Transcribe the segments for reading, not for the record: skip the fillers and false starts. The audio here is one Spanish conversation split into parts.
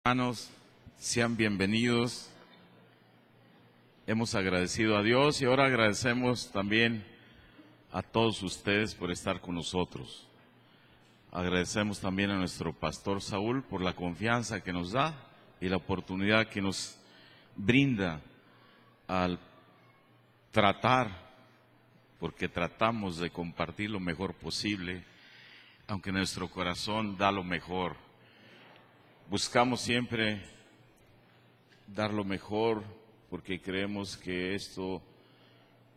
Hermanos, sean bienvenidos. Hemos agradecido a Dios y ahora agradecemos también a todos ustedes por estar con nosotros. Agradecemos también a nuestro pastor Saúl por la confianza que nos da y la oportunidad que nos brinda al tratar, porque tratamos de compartir lo mejor posible, aunque nuestro corazón da lo mejor. Buscamos siempre dar lo mejor porque creemos que esto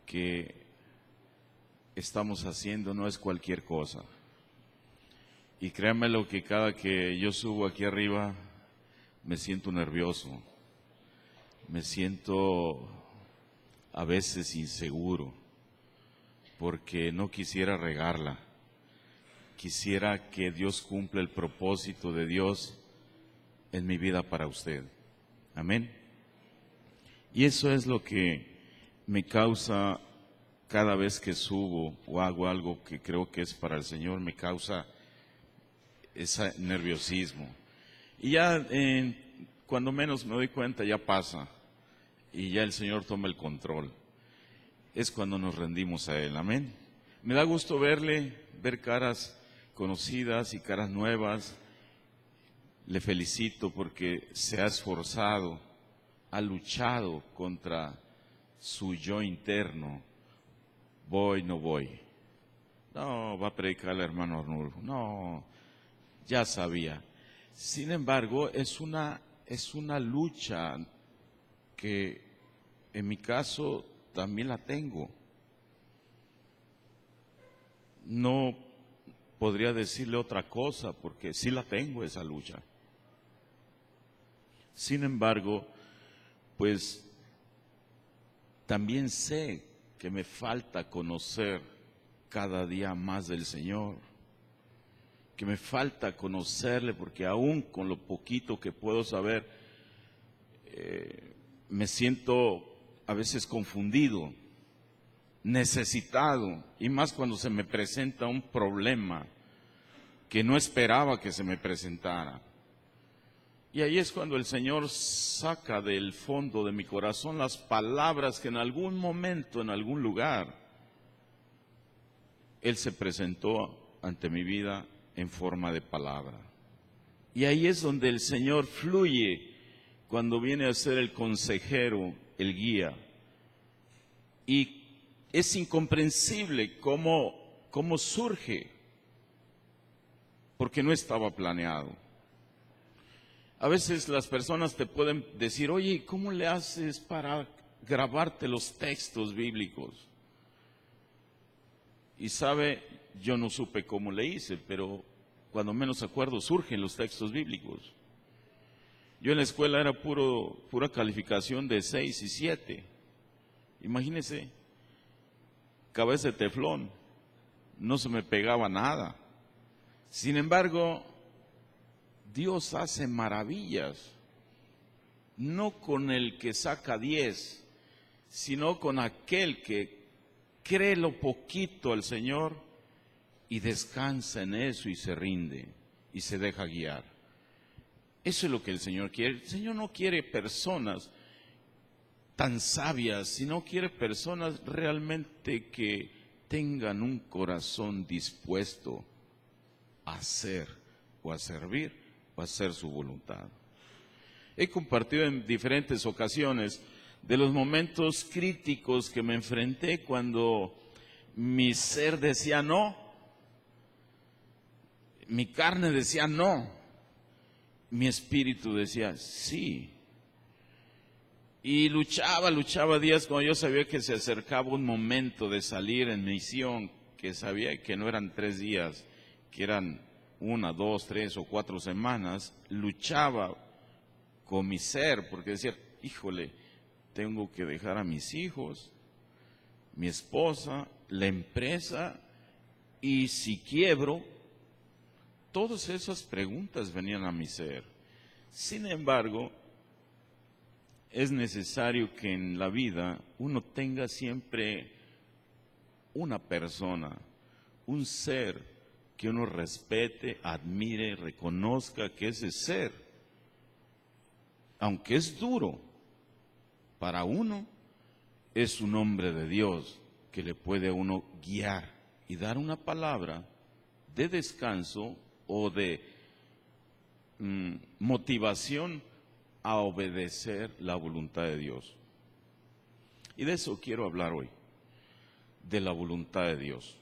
que estamos haciendo no es cualquier cosa. Y créanme lo que cada que yo subo aquí arriba me siento nervioso, me siento a veces inseguro porque no quisiera regarla. Quisiera que Dios cumpla el propósito de Dios en mi vida para usted. Amén. Y eso es lo que me causa cada vez que subo o hago algo que creo que es para el Señor, me causa ese nerviosismo. Y ya cuando menos me doy cuenta ya pasa y ya el Señor toma el control. Es cuando nos rendimos a Él. Amén. Me da gusto ver caras conocidas y caras nuevas. Le felicito porque se ha esforzado, ha luchado contra su yo interno. Voy, no voy. No, va a predicar el hermano Arnulfo. No, ya sabía. Sin embargo, es una lucha que en mi caso también la tengo. No podría decirle otra cosa porque sí la tengo esa lucha. Sin embargo, pues también sé que me falta conocer cada día más del Señor, que me falta conocerle porque aún con lo poquito que puedo saber, me siento a veces confundido, necesitado, y más cuando se me presenta un problema que no esperaba que se me presentara. Y ahí es cuando el Señor saca del fondo de mi corazón las palabras que en algún momento, en algún lugar, Él se presentó ante mi vida en forma de palabra. Y ahí es donde el Señor fluye cuando viene a ser el consejero, el guía. Y es incomprensible cómo surge, porque no estaba planeado. A veces las personas te pueden decir, oye, ¿cómo le haces para grabarte los textos bíblicos? Y sabe, yo no supe cómo le hice, pero cuando menos acuerdo surgen los textos bíblicos. Yo en la escuela era pura calificación de 6 y 7. Imagínense, cabeza de teflón, no se me pegaba nada. Sin embargo, Dios hace maravillas, no con el que saca 10, sino con aquel que cree lo poquito al Señor y descansa en eso y se rinde y se deja guiar. Eso es lo que el Señor quiere. El Señor no quiere personas tan sabias, sino quiere personas realmente que tengan un corazón dispuesto a hacer o a servir o a hacer su voluntad. He compartido en diferentes ocasiones de los momentos críticos que me enfrenté cuando mi ser decía no, mi carne decía no, mi espíritu decía sí. Y luchaba días cuando yo sabía que se acercaba un momento de salir en misión, que sabía que no eran 3 días, que eran 1, 2, 3 o 4 semanas. Luchaba con mi ser porque decía, híjole, tengo que dejar a mis hijos, mi esposa, la empresa, y si quiebro, todas esas preguntas venían a mi ser. Sin embargo, es necesario que en la vida uno tenga siempre una persona, un ser que uno respete, admire, reconozca que ese ser aunque es duro para uno, es un hombre de Dios que le puede a uno guiar y dar una palabra de descanso o de motivación a obedecer la voluntad de Dios. Y de eso quiero hablar hoy, de la voluntad de Dios.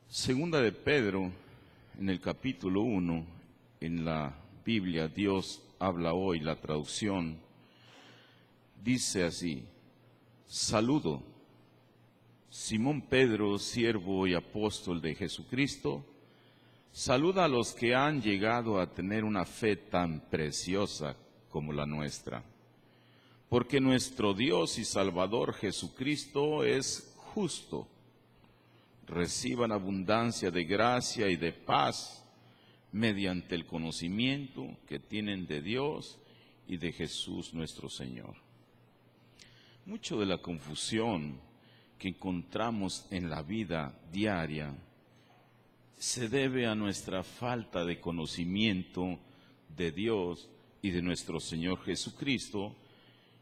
Segunda de Pedro, en el capítulo 1, en la Biblia, Dios habla hoy, la traducción, dice así: saludo, Simón Pedro, siervo y apóstol de Jesucristo, saluda a los que han llegado a tener una fe tan preciosa como la nuestra. Porque nuestro Dios y Salvador Jesucristo es justo. Reciban abundancia de gracia y de paz mediante el conocimiento que tienen de Dios y de Jesús nuestro Señor. Mucho de la confusión que encontramos en la vida diaria se debe a nuestra falta de conocimiento de Dios y de nuestro Señor Jesucristo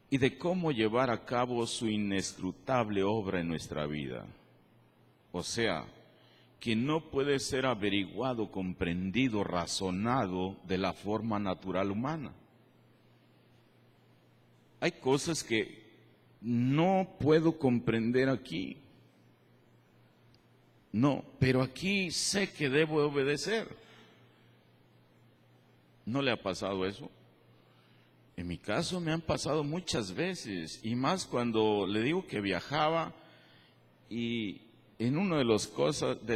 y de cómo llevar a cabo su inescrutable obra en nuestra vida. O sea, que no puede ser averiguado, comprendido, razonado de la forma natural humana. Hay cosas que no puedo comprender aquí. No, pero aquí sé que debo obedecer. ¿No le ha pasado eso? En mi caso me han pasado muchas veces, y más cuando le digo que viajaba, y en uno de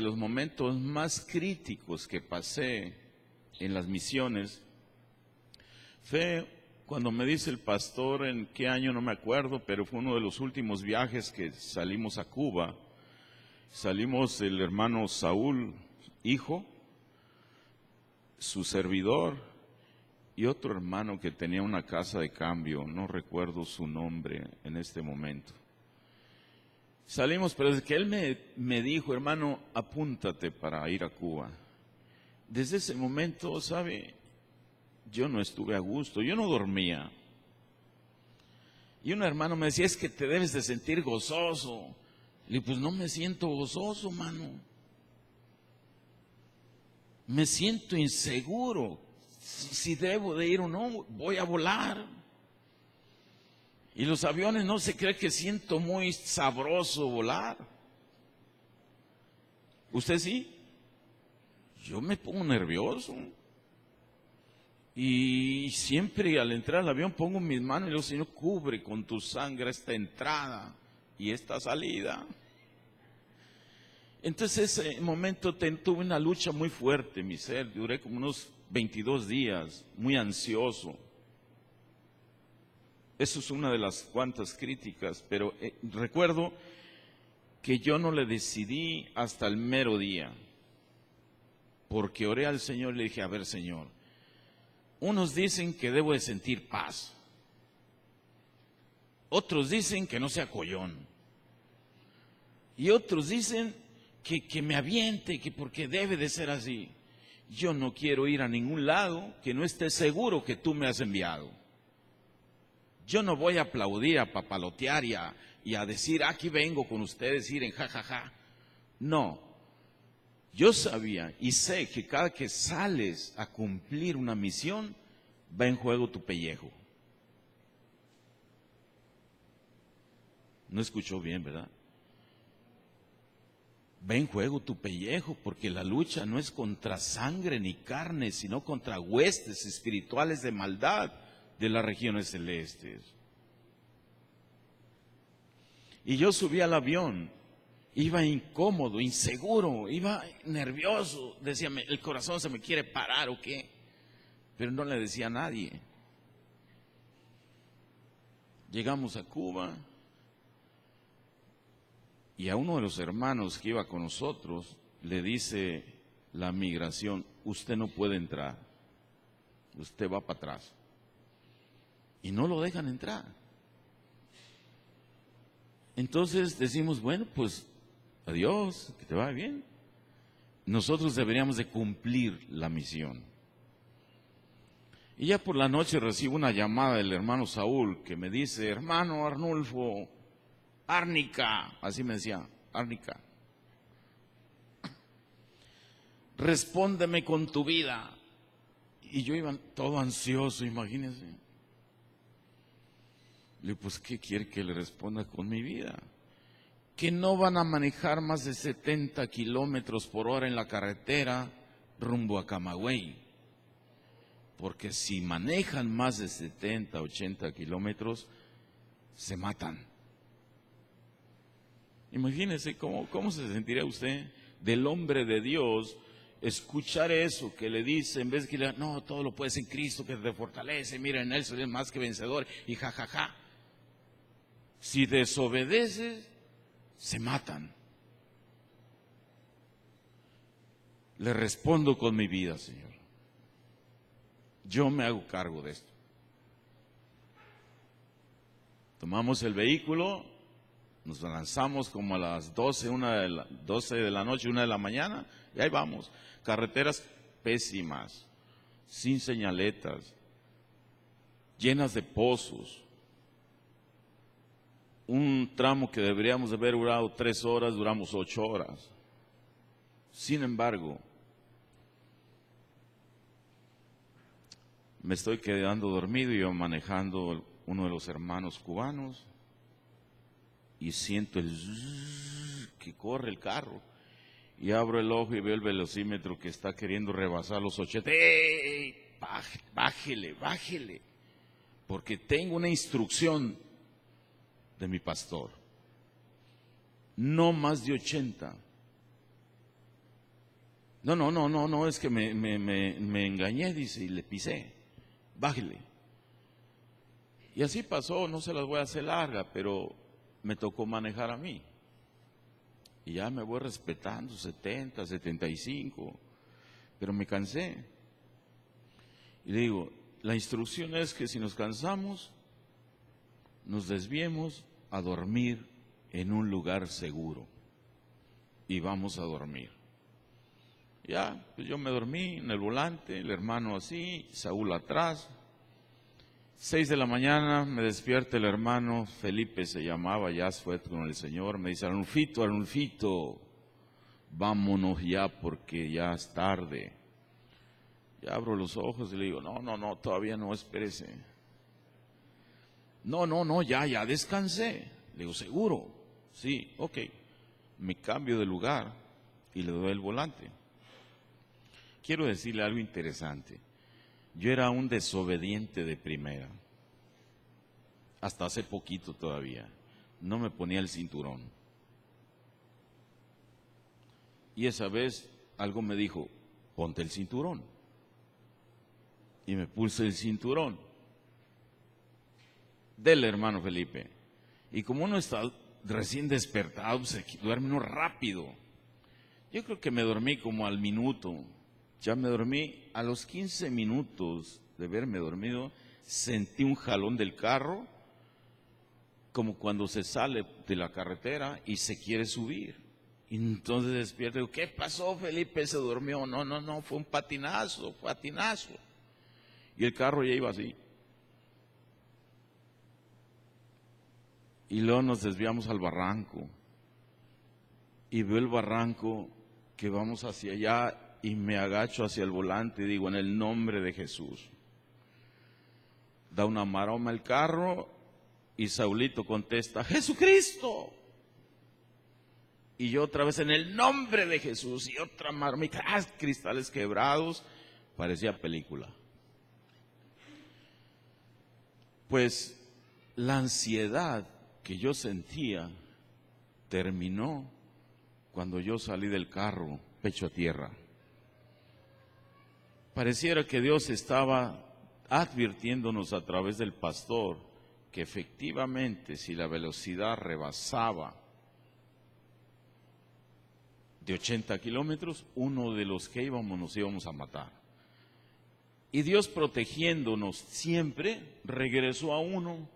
los momentos más críticos que pasé en las misiones fue cuando me dice el pastor, en qué año no me acuerdo, pero fue uno de los últimos viajes que salimos a Cuba. Salimos el hermano Saúl, hijo, su servidor, y otro hermano que tenía una casa de cambio, no recuerdo su nombre en este momento. Salimos, pero desde que él me dijo, hermano, apúntate para ir a Cuba. Desde ese momento, ¿sabe? Yo no estuve a gusto, yo no dormía. Y un hermano me decía, es que te debes de sentir gozoso. Le dije, pues no me siento gozoso, mano. Me siento inseguro. Si debo de ir o no, voy a volar. Y los aviones no se cree que siento muy sabroso volar. ¿Usted sí? Yo me pongo nervioso. Y siempre al entrar al avión pongo mis manos y le digo, Señor, cubre con tu sangre esta entrada y esta salida. Entonces ese momento tuve una lucha muy fuerte, mi ser. Duré como unos 22 días, muy ansioso. Eso es una de las cuantas críticas, pero recuerdo que yo no le decidí hasta el mero día, porque oré al Señor y le dije, a ver, Señor, unos dicen que debo de sentir paz, otros dicen que no sea collón, y otros dicen que me aviente, que porque debe de ser así. Yo no quiero ir a ningún lado que no esté seguro que tú me has enviado. Yo no voy a aplaudir, a papalotear y a decir, aquí vengo con ustedes, ir en jajaja. No, yo sabía y sé que cada que sales a cumplir una misión, va en juego tu pellejo. No escuchó bien, ¿verdad? Va en juego tu pellejo, porque la lucha no es contra sangre ni carne, sino contra huestes espirituales de maldad de las regiones celestes. Y yo subí al avión, iba incómodo, inseguro, iba nervioso, decía, el corazón se me quiere parar o qué, pero no le decía a nadie. Llegamos a Cuba y a uno de los hermanos que iba con nosotros le dice la migración, usted no puede entrar, usted va para atrás. Y no lo dejan entrar. Entonces decimos, bueno, pues adiós, que te vaya bien. Nosotros deberíamos de cumplir la misión. Y ya por la noche recibo una llamada del hermano Saúl que me dice: hermano Arnulfo, Árnica, así me decía, Árnica, respóndeme con tu vida. Y yo iba todo ansioso, imagínense. Le digo: pues ¿qué quiere que le responda con mi vida? Que no van a manejar más de 70 kilómetros por hora en la carretera rumbo a Camagüey. Porque si manejan más de 70, 80 kilómetros, se matan. Imagínese cómo se sentiría usted del hombre de Dios escuchar eso que le dice, en vez de que le diga: no, todo lo puedes en Cristo que te fortalece, mira, en Él soy más que vencedor, y jajaja. Si desobedeces, se matan. Le respondo con mi vida, Señor. Yo me hago cargo de esto. Tomamos el vehículo, nos lanzamos como a las 12 de la noche, 1 de la mañana, y ahí vamos. Carreteras pésimas, sin señaletas, llenas de pozos. Un tramo que deberíamos de haber durado 3 horas, duramos 8 horas. Sin embargo, me estoy quedando dormido y yo manejando uno de los hermanos cubanos y siento el zzzz que corre el carro y abro el ojo y veo el velocímetro que está queriendo rebasar los 80. ¡Ey! Bájele, bájele, porque tengo una instrucción de mi pastor: no más de 80. No, es que me engañé, dice, y le pisé. Bájele. Y así pasó, no se las voy a hacer larga, pero me tocó manejar a mí. Y ya me voy respetando, 70, 75, pero me cansé. Y le digo: la instrucción es que si nos cansamos, nos desviemos a dormir en un lugar seguro. Y vamos a dormir. Ya, pues yo me dormí en el volante, el hermano así, Saúl atrás. 6 de la mañana me despierta el hermano, Felipe se llamaba, ya fue con el Señor, me dice: Arnulfito, vámonos ya porque ya es tarde. Ya abro los ojos y le digo: no, todavía no, espérese. No, ya descansé. Le digo: ¿seguro? Sí, ok. Me cambio de lugar y le doy el volante. Quiero decirle algo interesante. Yo era un desobediente de primera. Hasta hace poquito todavía. No me ponía el cinturón. Y esa vez algo me dijo: ponte el cinturón. Y me puse el cinturón del hermano Felipe. Y como uno está recién despertado, se duerme uno rápido. Yo creo que me dormí como al minuto. Ya me dormí. A los 15 minutos de haberme dormido, sentí un jalón del carro, como cuando se sale de la carretera y se quiere subir. Y entonces despierto y digo: ¿qué pasó, Felipe? ¿Se durmió? No, fue un patinazo. Y el carro ya iba así. Y luego nos desviamos al barranco. Y veo el barranco que vamos hacia allá y me agacho hacia el volante y digo: en el nombre de Jesús. Da una maroma el carro y Saulito contesta: Jesucristo. Y yo otra vez: en el nombre de Jesús. Y otra maromita, cristales quebrados, parecía película. Pues la ansiedad que yo sentía terminó cuando yo salí del carro, pecho a tierra. Pareciera que Dios estaba advirtiéndonos a través del pastor que efectivamente si la velocidad rebasaba de 80 kilómetros, uno de los que íbamos nos íbamos a matar. Y Dios, protegiéndonos siempre, regresó a uno.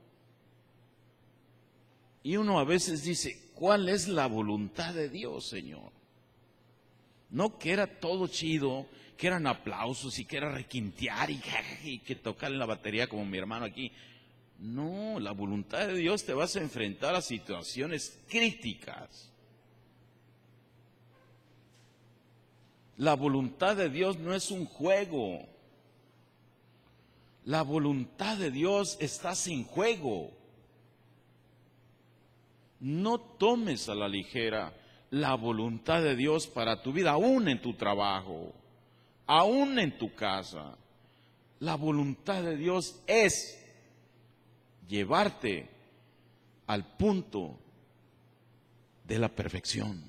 Y uno a veces dice: ¿cuál es la voluntad de Dios, Señor? No que era todo chido, que eran aplausos y que era requintear y que tocar en la batería como mi hermano aquí. No, la voluntad de Dios te vas a enfrentar a situaciones críticas. La voluntad de Dios no es un juego. La voluntad de Dios está sin juego. No tomes a la ligera la voluntad de Dios para tu vida, aún en tu trabajo, aún en tu casa. La voluntad de Dios es llevarte al punto de la perfección.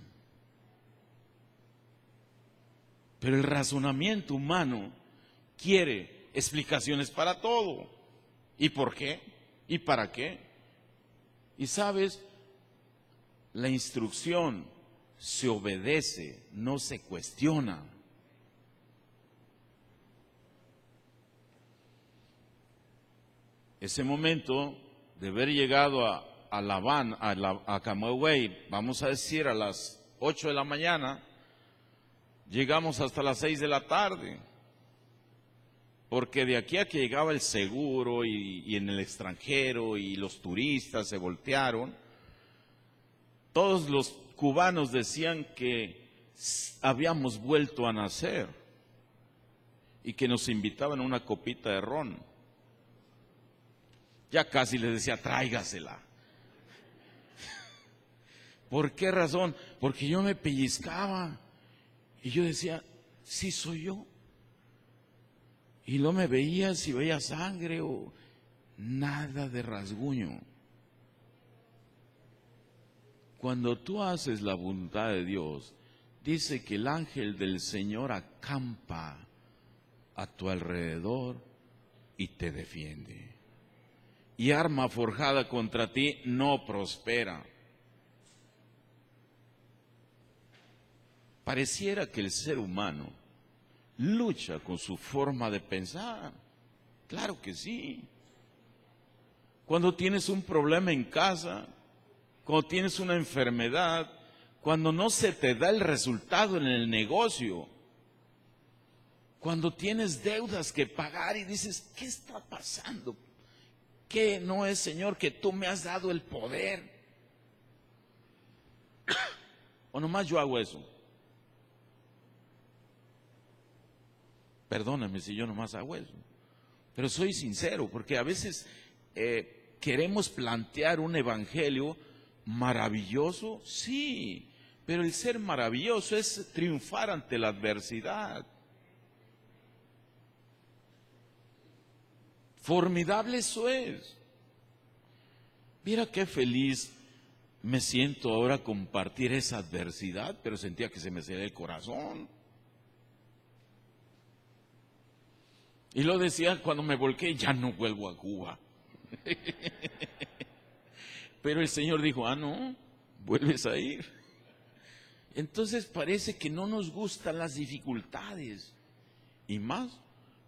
Pero el razonamiento humano quiere explicaciones para todo. ¿Y por qué? ¿Y para qué? Y sabes, la instrucción se obedece, no se cuestiona. Ese momento de haber llegado a La Habana, a Camagüey, vamos a decir a las 8 de la mañana, llegamos hasta las 6 de la tarde, porque de aquí a que llegaba el seguro y en el extranjero y los turistas se voltearon, todos los cubanos decían que habíamos vuelto a nacer y que nos invitaban a una copita de ron. Ya casi les decía, tráigasela. ¿Por qué razón? Porque yo me pellizcaba y yo decía, sí soy yo. Y no me veía si veía sangre o nada de rasguño. Cuando tú haces la voluntad de Dios, dice que el ángel del Señor acampa a tu alrededor y te defiende. Y arma forjada contra ti no prospera. Pareciera que el ser humano lucha con su forma de pensar. Claro que sí. Cuando tienes un problema en casa, cuando tienes una enfermedad, cuando no se te da el resultado en el negocio, cuando tienes deudas que pagar y dices, ¿qué está pasando? ¿Qué no es, Señor, que tú me has dado el poder? ¿O nomás yo hago eso? Perdóname si yo nomás hago eso. Pero soy sincero, porque a veces queremos plantear un evangelio maravilloso, sí, pero el ser maravilloso es triunfar ante la adversidad. Formidable eso es. Mira qué feliz me siento ahora compartir esa adversidad, pero sentía que se me salía el corazón. Y lo decía cuando me volqué, ya no vuelvo a Cuba. Pero el Señor dijo, no, vuelves a ir. Entonces parece que no nos gustan las dificultades. Y más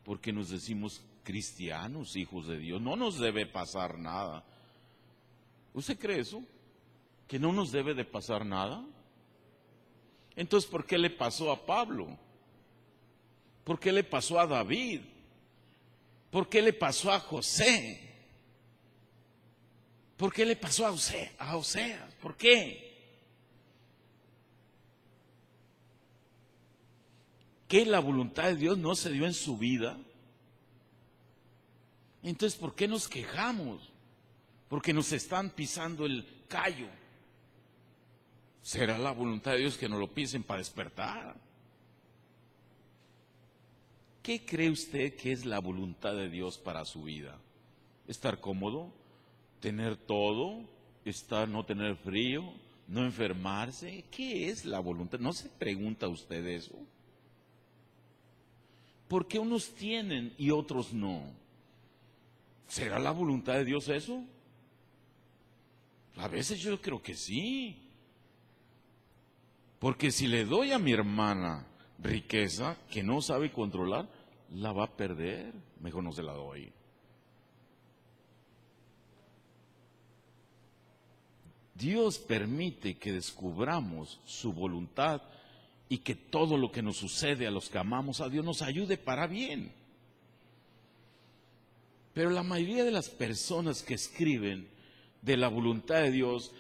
porque nos decimos cristianos, hijos de Dios. No nos debe pasar nada. ¿Usted cree eso? ¿Que no nos debe de pasar nada? Entonces, ¿por qué le pasó a Pablo? ¿Por qué le pasó a David? ¿Por qué le pasó a José? ¿Por qué le pasó a Oseas? ¿Por qué? ¿Que la voluntad de Dios no se dio en su vida? Entonces, ¿por qué nos quejamos? Porque nos están pisando el callo. ¿Será la voluntad de Dios que nos lo pisen para despertar? ¿Qué cree usted que es la voluntad de Dios para su vida? ¿Estar cómodo? ¿Tener todo? ¿No tener frío? ¿No enfermarse? ¿Qué es la voluntad? ¿No se pregunta usted eso? ¿Por qué unos tienen y otros no? ¿Será la voluntad de Dios eso? A veces yo creo que sí. Porque si le doy a mi hermana riqueza que no sabe controlar, la va a perder. Mejor no se la doy. Dios permite que descubramos su voluntad y que todo lo que nos sucede a los que amamos a Dios nos ayude para bien. Pero la mayoría de las personas que escriben de la voluntad de Dios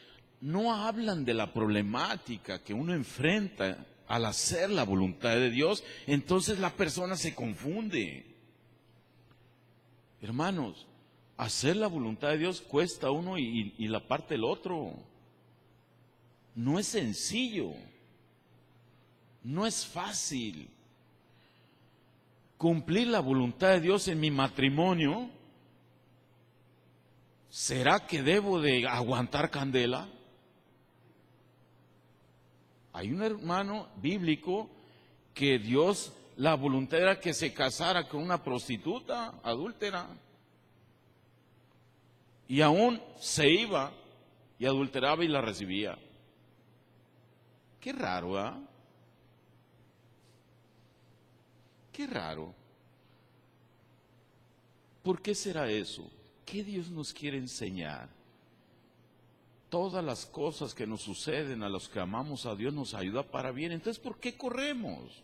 no hablan de la problemática que uno enfrenta al hacer la voluntad de Dios. Entonces la persona se confunde. Hermanos, hacer la voluntad de Dios cuesta uno y la parte del otro. No es sencillo. No es fácil. Cumplir la voluntad de Dios en mi matrimonio, ¿será que debo de aguantar candela? Hay un hermano bíblico que Dios, la voluntad era que se casara con una prostituta adúltera. Y aún se iba y adulteraba y la recibía. Qué raro, ¿ah? Qué raro. ¿Por qué será eso? ¿Qué Dios nos quiere enseñar? Todas las cosas que nos suceden a los que amamos a Dios nos ayuda para bien. Entonces, ¿por qué corremos?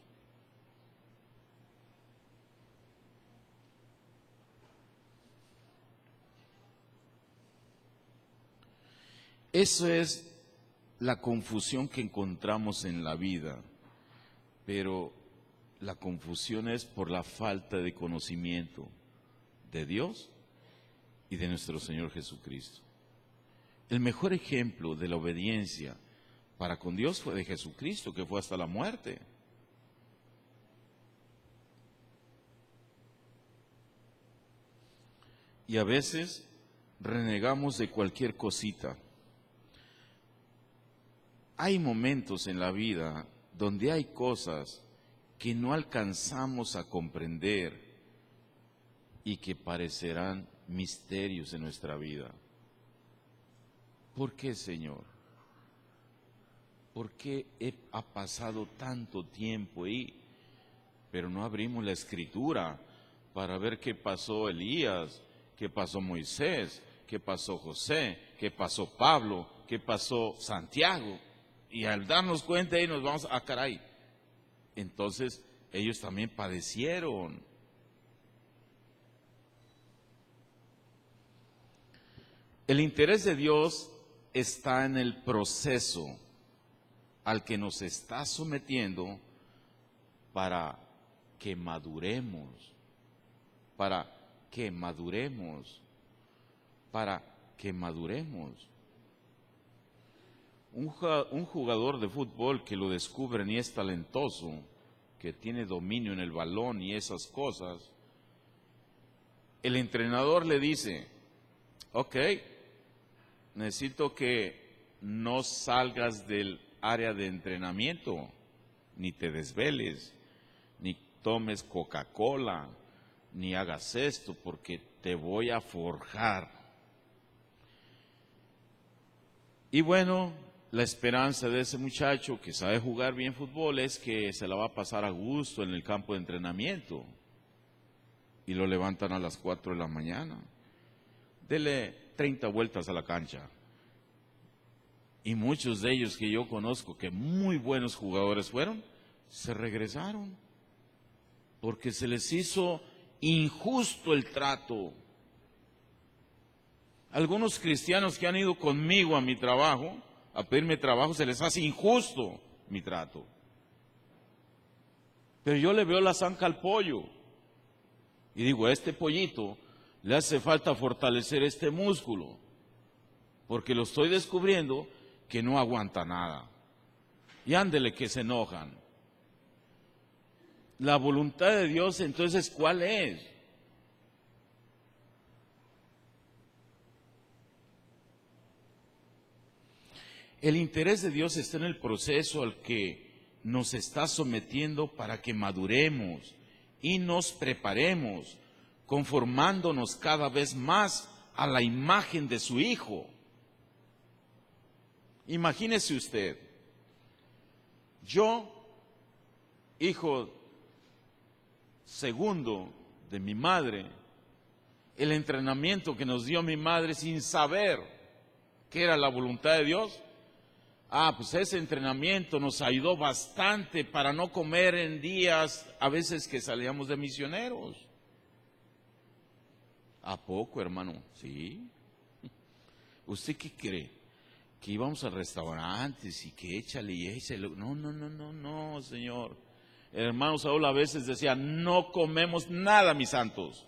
Eso es la confusión que encontramos en la vida, pero la confusión es por la falta de conocimiento de Dios y de nuestro Señor Jesucristo. El mejor ejemplo de la obediencia para con Dios fue de Jesucristo, que fue hasta la muerte. Y a veces renegamos de cualquier cosita. Hay momentos en la vida donde hay cosas que no alcanzamos a comprender y que parecerán misterios en nuestra vida. ¿Por qué, Señor? ¿Por qué ha pasado tanto tiempo ahí? Pero no abrimos la Escritura para ver qué pasó Elías, qué pasó Moisés, qué pasó José, qué pasó Pablo, qué pasó Santiago. Y al darnos cuenta ahí nos vamos a caray. Entonces ellos también padecieron. El interés de Dios está en el proceso al que nos está sometiendo para que maduremos, para que maduremos. Un jugador de fútbol que lo descubren y es talentoso, que tiene dominio en el balón y esas cosas, el entrenador le dice, ok, necesito que no salgas del área de entrenamiento, ni te desveles, ni tomes Coca-Cola, ni hagas esto, porque te voy a forjar. Y bueno, la esperanza de ese muchacho que sabe jugar bien fútbol es que se la va a pasar a gusto en el campo de entrenamiento. Y lo levantan a las 4 de la mañana. Dele 30 vueltas a la cancha. Y muchos de ellos que yo conozco, que muy buenos jugadores fueron, se regresaron. Porque se les hizo injusto el trato. Algunos cristianos que han ido conmigo a mi trabajo, a pedirme trabajo, se les hace injusto mi trato. Pero yo le veo la zanja al pollo y digo, a este pollito le hace falta fortalecer este músculo, porque lo estoy descubriendo que no aguanta nada. Y ándele que se enojan. La voluntad de Dios, entonces, ¿cuál es? El interés de Dios está en el proceso al que nos está sometiendo para que maduremos y nos preparemos, conformándonos cada vez más a la imagen de su Hijo. Imagínese usted, yo, hijo segundo de mi madre, el entrenamiento que nos dio mi madre sin saber qué era la voluntad de Dios, Pues ese entrenamiento nos ayudó bastante para no comer en días a veces que salíamos de misioneros. ¿A poco, hermano? Sí. ¿Usted qué cree? Que íbamos a restaurantes y que échale y échale. No, no, no, no, no, Señor. El hermano Saúl a veces decía, no comemos nada, mis santos.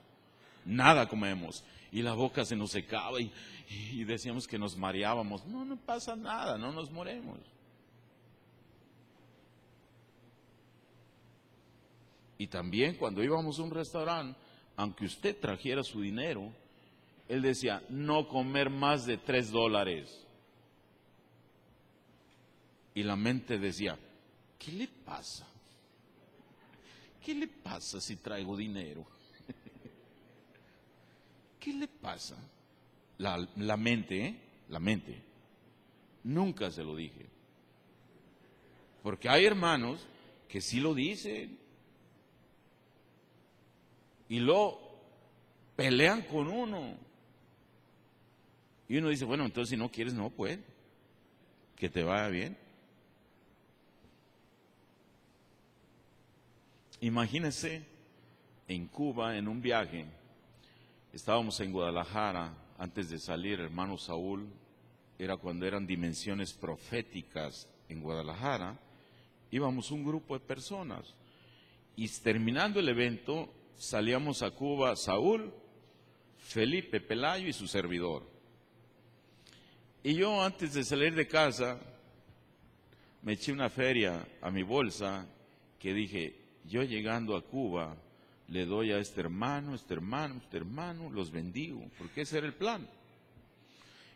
Nada comemos. Y la boca se nos secaba y decíamos que nos mareábamos. No, no pasa nada, no nos moremos. Y también cuando íbamos a un restaurante, aunque usted trajera su dinero, él decía, no comer más de $3. Y la mente decía, ¿qué le pasa? ¿Qué le pasa si traigo dinero? ¿Qué le pasa? La mente, ¿eh? La mente. Nunca se lo dije. Porque hay hermanos que sí lo dicen. Y lo pelean con uno. Y uno dice, bueno, entonces si no quieres, no, pues, que te vaya bien. Imagínense en Cuba, en un viaje, estábamos en Guadalajara, antes de salir, hermano Saúl, era cuando eran dimensiones proféticas en Guadalajara, íbamos un grupo de personas, y terminando el evento, salíamos a Cuba, Saúl, Felipe Pelayo y su servidor. Y yo antes de salir de casa, me eché una feria a mi bolsa, que dije, yo llegando a Cuba, le doy a este hermano, los bendigo, porque ese era el plan.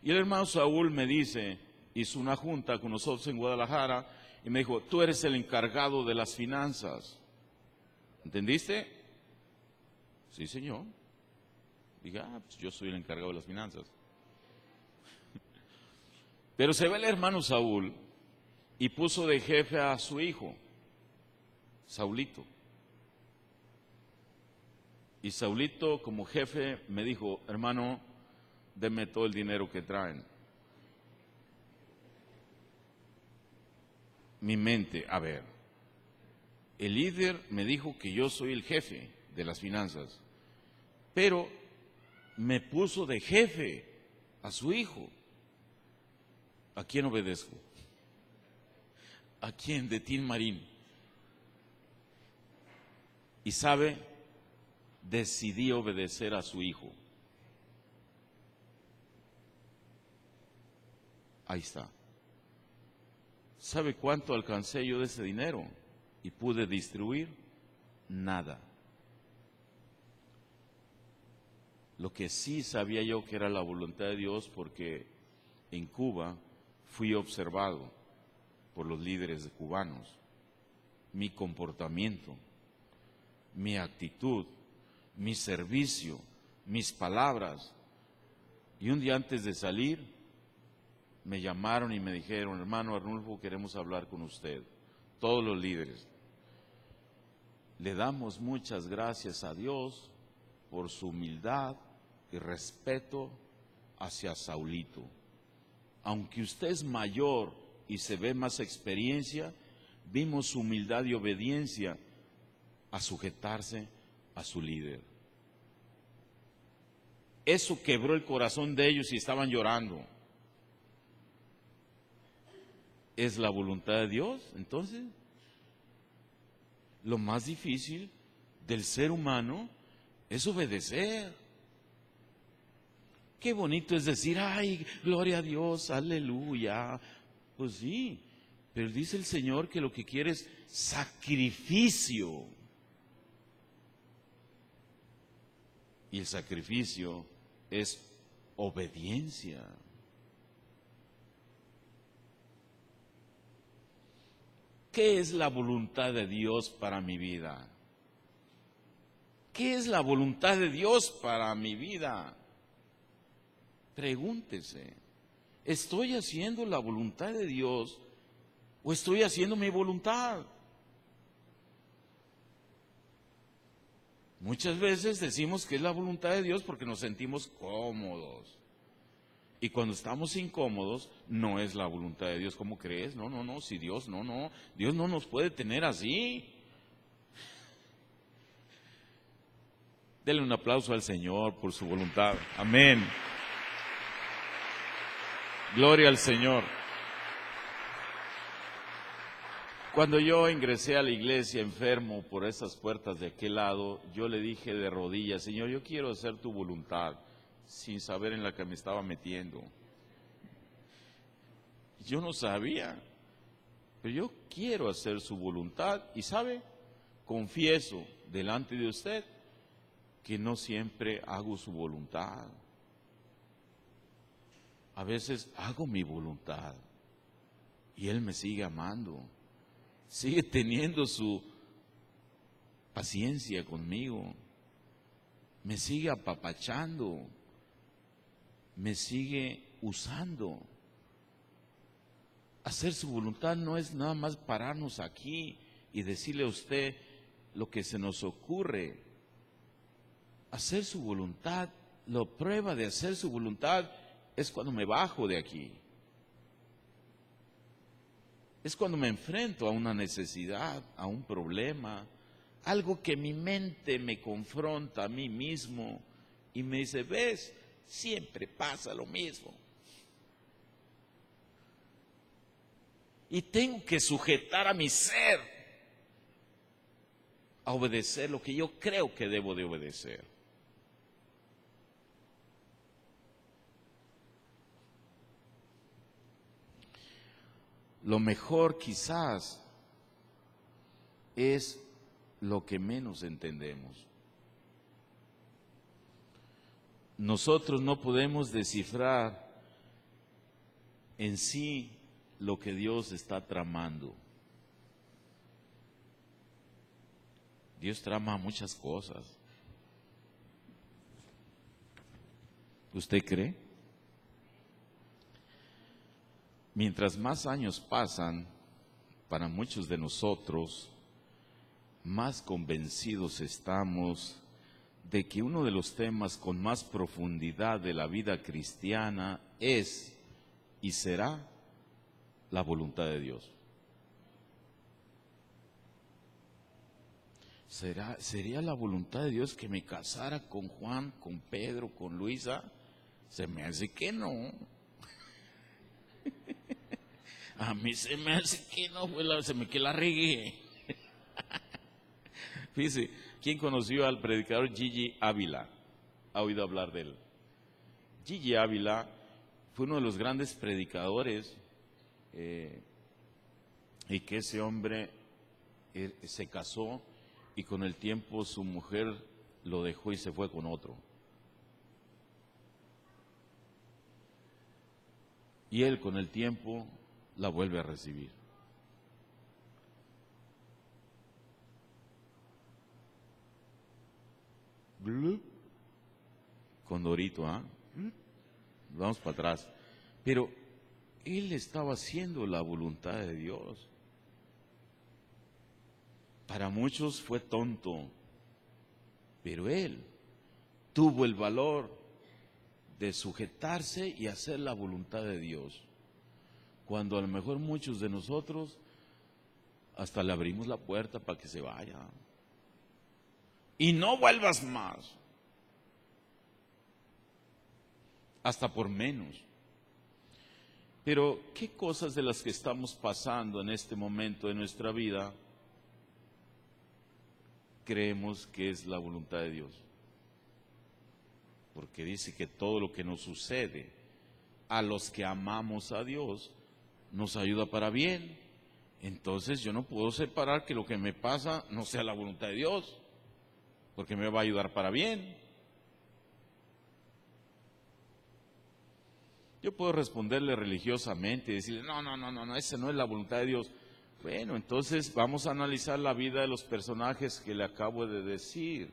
Y el hermano Saúl me dice, hizo una junta con nosotros en Guadalajara, y me dijo, tú eres el encargado de las finanzas. ¿Entendiste? Sí, señor. Dije, pues yo soy el encargado de las finanzas. Pero se ve el hermano Saúl y puso de jefe a su hijo, Saulito. Y Saulito como jefe me dijo, hermano, deme todo el dinero que traen. Mi mente, a ver, el líder me dijo que yo soy el jefe de las finanzas, pero me puso de jefe a su hijo. ¿A quién obedezco? ¿A quién? De Tin Marín. Y sabe, decidí obedecer a su hijo. Ahí está. ¿Sabe cuánto alcancé yo de ese dinero? Y pude distribuir nada. Lo que sí sabía yo que era la voluntad de Dios, porque en Cuba fui observado por los líderes cubanos. Mi comportamiento, mi actitud, mi servicio, mis palabras. Y un día antes de salir, me llamaron y me dijeron, hermano Arnulfo, queremos hablar con usted, todos los líderes. Le damos muchas gracias a Dios por su humildad y respeto hacia Saulito. Aunque usted es mayor y se ve más experiencia, vimos su humildad y obediencia a sujetarse a su líder. Eso quebró el corazón de ellos y estaban llorando. ¿Es la voluntad de Dios? Entonces, lo más difícil del ser humano es obedecer. Qué bonito es decir, ay, gloria a Dios, aleluya. Pues sí, pero dice el Señor que lo que quiere es sacrificio. Y el sacrificio es obediencia. ¿Qué es la voluntad de Dios para mi vida? ¿Qué es la voluntad de Dios para mi vida? Pregúntese, ¿estoy haciendo la voluntad de Dios o estoy haciendo mi voluntad? Muchas veces decimos que es la voluntad de Dios porque nos sentimos cómodos. Y cuando estamos incómodos, no es la voluntad de Dios. ¿Cómo crees? No, no, no, si Dios, no, Dios no nos puede tener así. Denle un aplauso al Señor por su voluntad. Amén. Gloria al Señor. Cuando yo ingresé a la iglesia enfermo por esas puertas de aquel lado, yo le dije de rodillas: Señor, yo quiero hacer tu voluntad, sin saber en la que me estaba metiendo. Yo no sabía, pero yo quiero hacer su voluntad. Y ¿sabe? Confieso delante de usted que no siempre hago su voluntad. A veces hago mi voluntad y Él me sigue amando, sigue teniendo su paciencia conmigo, me sigue apapachando, me sigue usando. Hacer su voluntad no es nada más pararnos aquí y decirle a usted lo que se nos ocurre. Hacer su voluntad, la prueba de hacer su voluntad es cuando me bajo de aquí. Es cuando me enfrento a una necesidad, a un problema, algo que mi mente me confronta a mí mismo y me dice: ves, siempre pasa lo mismo. Y tengo que sujetar a mi ser a obedecer lo que yo creo que debo de obedecer. Lo mejor quizás es lo que menos entendemos. Nosotros no podemos descifrar en sí lo que Dios está tramando. Dios trama muchas cosas. ¿Usted cree? Mientras más años pasan, para muchos de nosotros, más convencidos estamos de que uno de los temas con más profundidad de la vida cristiana es y será la voluntad de Dios. ¿Sería la voluntad de Dios que me casara con Juan, con Pedro, con Luisa? Se me hace que no. A mí se me hace que no, se me que la regué. Fíjese, ¿quién conoció al predicador Gigi Ávila? ¿Ha oído hablar de él? Gigi Ávila fue uno de los grandes predicadores y que ese hombre se casó y con el tiempo su mujer lo dejó y se fue con otro. Y él con el tiempo la vuelve a recibir. Condorito, ¿ah? Vamos para atrás. Pero él estaba haciendo la voluntad de Dios. Para muchos fue tonto, pero él tuvo el valor de sujetarse y hacer la voluntad de Dios. Cuando a lo mejor muchos de nosotros hasta le abrimos la puerta para que se vaya. Y no vuelvas más. Hasta por menos. Pero, ¿qué cosas de las que estamos pasando en este momento de nuestra vida creemos que es la voluntad de Dios? Porque dice que todo lo que nos sucede a los que amamos a Dios nos ayuda para bien. Entonces yo no puedo separar que lo que me pasa no sea la voluntad de Dios, porque me va a ayudar para bien. Yo puedo responderle religiosamente y decirle: no, esa no es la voluntad de Dios. Bueno, entonces vamos a analizar la vida de los personajes que le acabo de decir.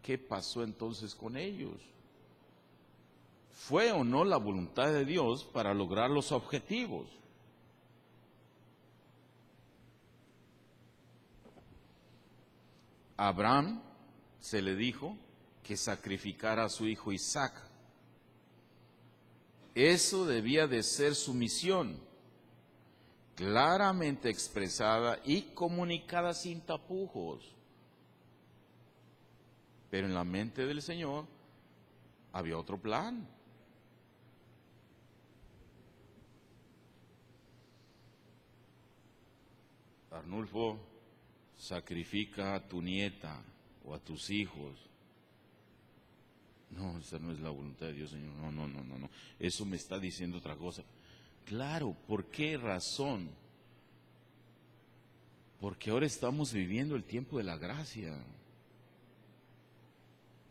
¿Qué pasó entonces con ellos? ¿Fue o no la voluntad de Dios para lograr los objetivos? A Abraham se le dijo que sacrificara a su hijo Isaac. Eso debía de ser su misión, claramente expresada y comunicada sin tapujos. Pero en la mente del Señor había otro plan. Arnulfo, sacrifica a tu nieta o a tus hijos. No, esa no es la voluntad de Dios, Señor. No. Eso me está diciendo otra cosa. Claro, ¿por qué razón? Porque ahora estamos viviendo el tiempo de la gracia.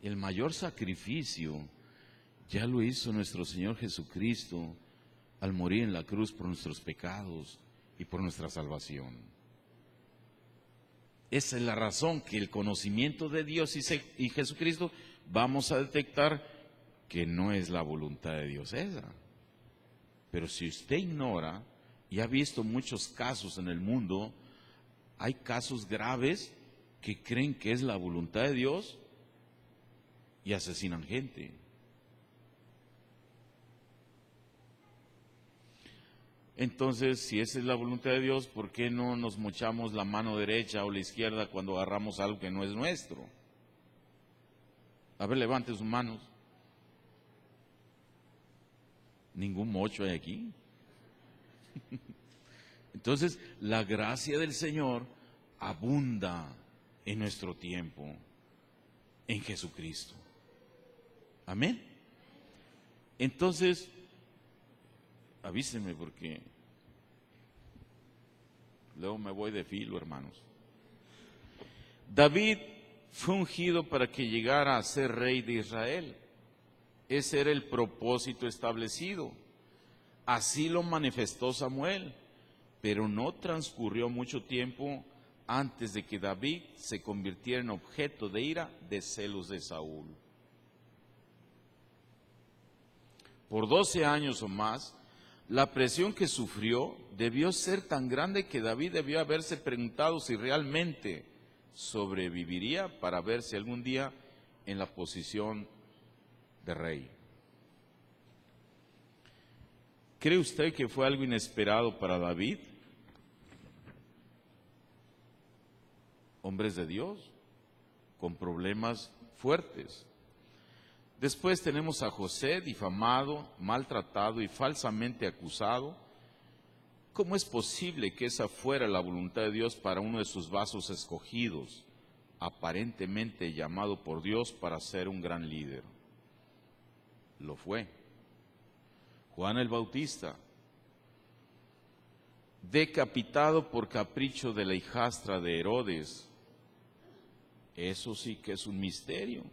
El mayor sacrificio ya lo hizo nuestro Señor Jesucristo al morir en la cruz por nuestros pecados y por nuestra salvación. Esa es la razón que el conocimiento de Dios y Jesucristo vamos a detectar que no es la voluntad de Dios esa. Pero si usted ignora y ha visto muchos casos en el mundo, hay casos graves que creen que es la voluntad de Dios y asesinan gente. Entonces, si esa es la voluntad de Dios, ¿por qué no nos mochamos la mano derecha o la izquierda cuando agarramos algo que no es nuestro? A ver, levante sus manos. Ningún mocho hay aquí. Entonces, la gracia del Señor abunda en nuestro tiempo, en Jesucristo. Amén. Entonces, avísenme porque luego me voy de filo, hermanos. David fue ungido para que llegara a ser rey de Israel. Ese era el propósito establecido. Así lo manifestó Samuel, pero no transcurrió mucho tiempo antes de que David se convirtiera en objeto de ira, de celos de Saúl. Por 12 años o más, la presión que sufrió debió ser tan grande que David debió haberse preguntado si realmente sobreviviría para verse algún día en la posición de rey. ¿Cree usted que fue algo inesperado para David? Hombres de Dios, con problemas fuertes. Después tenemos a José, difamado, maltratado y falsamente acusado. ¿Cómo es posible que esa fuera la voluntad de Dios para uno de sus vasos escogidos, aparentemente llamado por Dios para ser un gran líder? Lo fue. Juan el Bautista, decapitado por capricho de la hijastra de Herodes. Eso sí que es un misterio.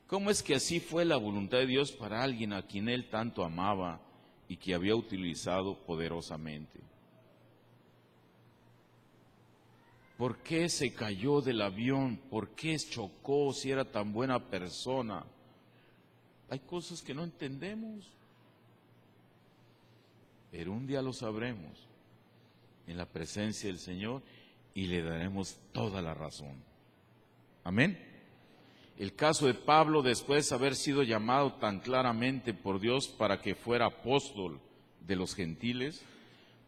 ¿Cómo es que así fue la voluntad de Dios para alguien a quien él tanto amaba y que había utilizado poderosamente? ¿Por qué se cayó del avión? ¿Por qué chocó si era tan buena persona? Hay cosas que no entendemos, pero un día lo sabremos en la presencia del Señor y le daremos toda la razón. Amén. El caso de Pablo, después de haber sido llamado tan claramente por Dios para que fuera apóstol de los gentiles,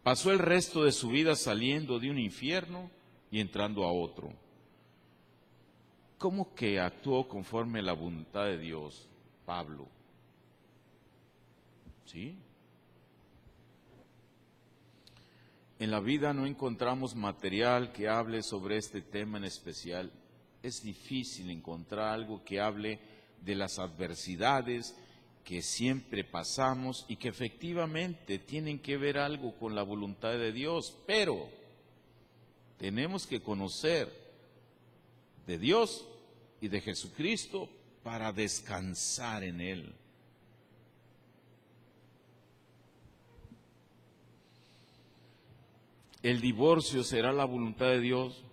pasó el resto de su vida saliendo de un infierno y entrando a otro. ¿Cómo que actuó conforme a la voluntad de Dios, Pablo? ¿Sí? En la vida no encontramos material que hable sobre este tema en especial. Es difícil encontrar algo que hable de las adversidades que siempre pasamos y que efectivamente tienen que ver algo con la voluntad de Dios, pero tenemos que conocer de Dios y de Jesucristo para descansar en Él. ¿El divorcio será la voluntad de Dios?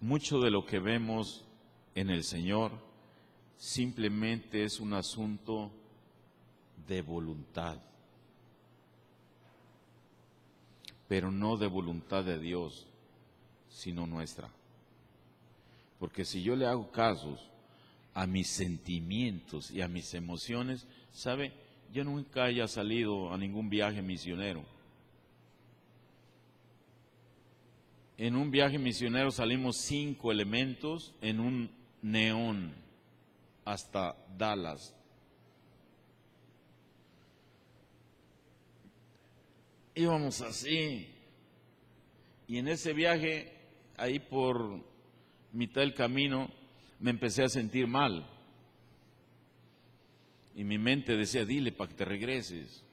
Mucho de lo que vemos en el Señor simplemente es un asunto de voluntad, pero no de voluntad de Dios, sino nuestra. Porque si yo le hago casos a mis sentimientos y a mis emociones, ¿sabe? Yo nunca haya salido a ningún viaje misionero. En un viaje misionero salimos 5 elementos en un neón hasta Dallas. Íbamos así, y en ese viaje, ahí por mitad del camino, me empecé a sentir mal. Y mi mente decía, dile para que te regreses.